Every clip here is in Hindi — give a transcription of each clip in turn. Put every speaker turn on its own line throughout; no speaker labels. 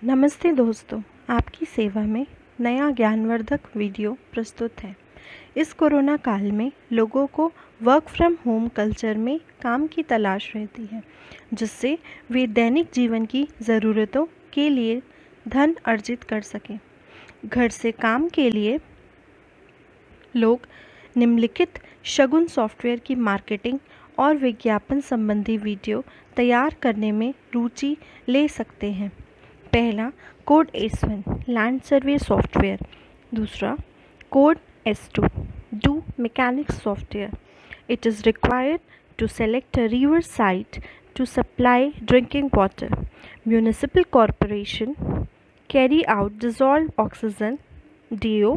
नमस्ते दोस्तों, आपकी सेवा में नया ज्ञानवर्धक वीडियो प्रस्तुत है। इस कोरोना काल में लोगों को वर्क फ्रॉम होम कल्चर में काम की तलाश रहती है, जिससे वे दैनिक जीवन की ज़रूरतों के लिए धन अर्जित कर सकें। घर से काम के लिए लोग निम्नलिखित शगुन सॉफ्टवेयर की मार्केटिंग और विज्ञापन संबंधी वीडियो तैयार करने में रुचि ले सकते हैं। पहला, code S1 land survey software. दूसरा, code S2 do mechanics software. It is required to select a river site to supply drinking water. Municipal corporation carry out dissolved oxygen DO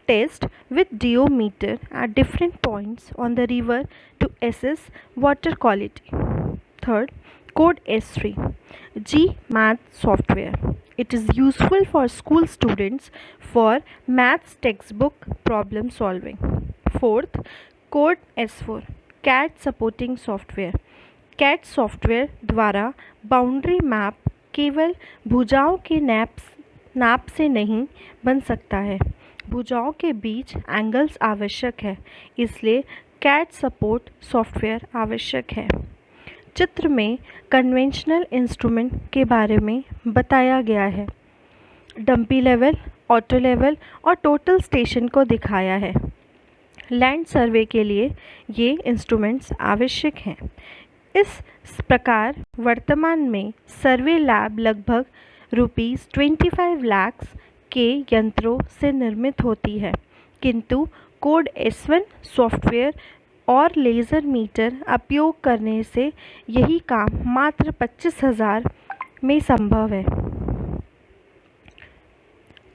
test with DO meter at different points on the river to assess water quality. Third, code S3 GMath software. It is useful for school students for maths textbook problem solving. Fourth, code S4 CAD supporting software. CAD software द्वारा बाउंड्री मैप केवल भुजाओं के नाप से नहीं बन सकता है। भुजाओं के बीच एंगल्स आवश्यक है, इसलिए CAD सपोर्ट सॉफ्टवेयर आवश्यक है। चित्र में कन्वेंशनल इंस्ट्रूमेंट के बारे में बताया गया है। डंपी लेवल, ऑटो लेवल और टोटल स्टेशन को दिखाया है। लैंड सर्वे के लिए ये इंस्ट्रूमेंट्स आवश्यक हैं। इस प्रकार वर्तमान में सर्वे लैब लगभग ₹25 लाख के यंत्रों से निर्मित होती है, किंतु कोड S1 सॉफ्टवेयर और लेज़र मीटर उपयोग करने से यही काम मात्र 25,000 में संभव है।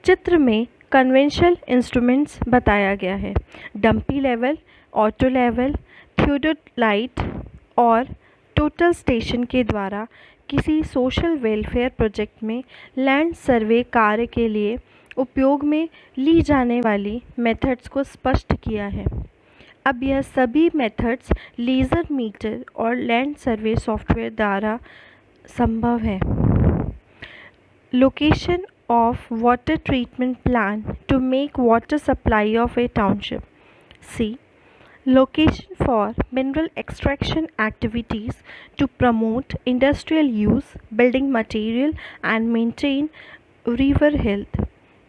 चित्र में कन्वेंशनल इंस्ट्रूमेंट्स बताया गया है। Dumpy level, auto level, theodolite और टोटल स्टेशन के द्वारा किसी सोशल वेलफेयर प्रोजेक्ट में लैंड सर्वे कार्य के लिए उपयोग में ली जाने वाली मेथड्स को स्पष्ट किया है। अब यह सभी मेथड्स लेज़र मीटर और लैंड सर्वे सॉफ्टवेयर द्वारा संभव है। Location of water treatment plant to make water supply of a township. C. Location for mineral extraction activities to promote industrial use, building material and maintain river health.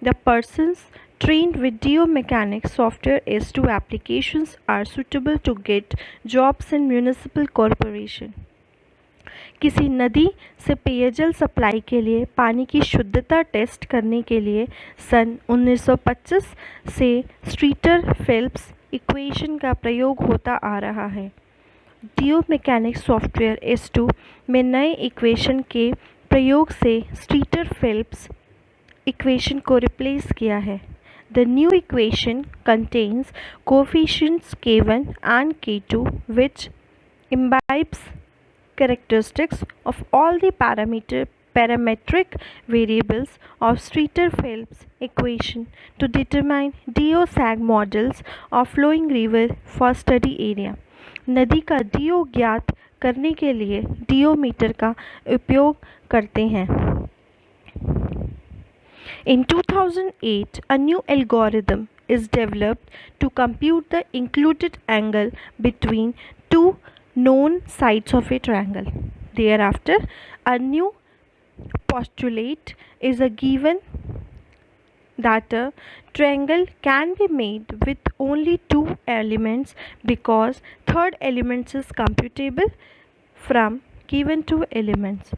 The persons trained with geomechanics software S2 applications are suitable to get jobs in municipal corporation. किसी नदी से पेयजल सप्लाई के लिए पानी की शुद्धता टेस्ट करने के लिए सन 1925 से स्ट्रीटर फेल्प्स इक्वेशन का प्रयोग होता आ रहा है। जियोमैकेनिक्स सॉफ्टवेयर S2 में नए इक्वेशन के प्रयोग से स्ट्रीटर फेल्प्स इक्वेशन को रिप्लेस किया है। The new equation contains coefficients K1 and K2 which imbibes characteristics of all the parametric variables of Streeter-Phelps equation to determine DO-SAG models of flowing river for study area. नदी का DO ज्ञात करने के लिए DO मीटर का उपयोग करते हैं। In 2008, a new algorithm is developed to compute the included angle between two known sides of a triangle. Thereafter, a new postulate is given that a triangle can be made with only two elements because third element is computable from given two elements.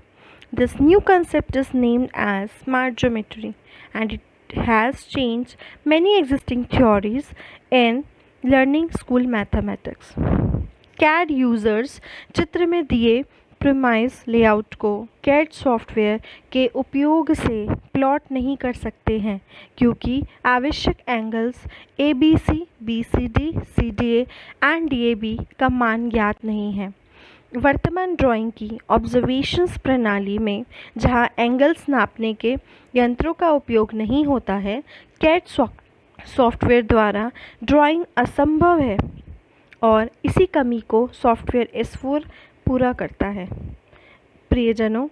This new concept is named as smart geometry, and it has changed many existing theories in learning school mathematics. CAD users चित्र में दिए प्रीमाइस लेआउट को CAD सॉफ्टवेयर के उपयोग से प्लॉट नहीं कर सकते हैं, क्योंकि आवश्यक angles ABC, BCD, CDA and DAB का मान ज्ञात नहीं है। वर्तमान ड्राइंग की ऑब्जर्वेशंस प्रणाली में जहां एंगल्स नापने के यंत्रों का उपयोग नहीं होता है, CAD सॉफ्टवेयर द्वारा ड्राइंग असंभव है और इसी कमी को सॉफ्टवेयर S4 पूरा करता है। प्रियजनों,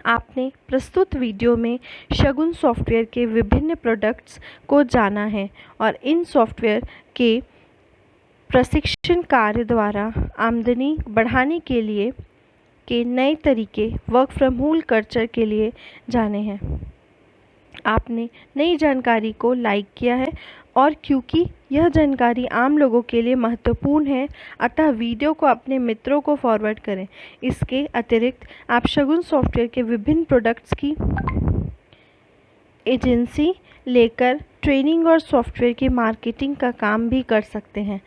आपने प्रस्तुत वीडियो में शगुन सॉफ्टवेयर के विभिन्न प्रोडक्ट्स को जाना है और इन सॉफ्टवेयर के प्रशिक्षण कार्य द्वारा आमदनी बढ़ाने के लिए के नए तरीके वर्क फ्रॉम होम कल्चर के लिए जाने हैं। आपने नई जानकारी को लाइक किया है और क्योंकि यह जानकारी आम लोगों के लिए महत्वपूर्ण है, अतः वीडियो को अपने मित्रों को फॉरवर्ड करें। इसके अतिरिक्त आप शगुन सॉफ्टवेयर के विभिन्न प्रोडक्ट्स की एजेंसी लेकर ट्रेनिंग और सॉफ्टवेयर की मार्केटिंग का काम भी कर सकते हैं।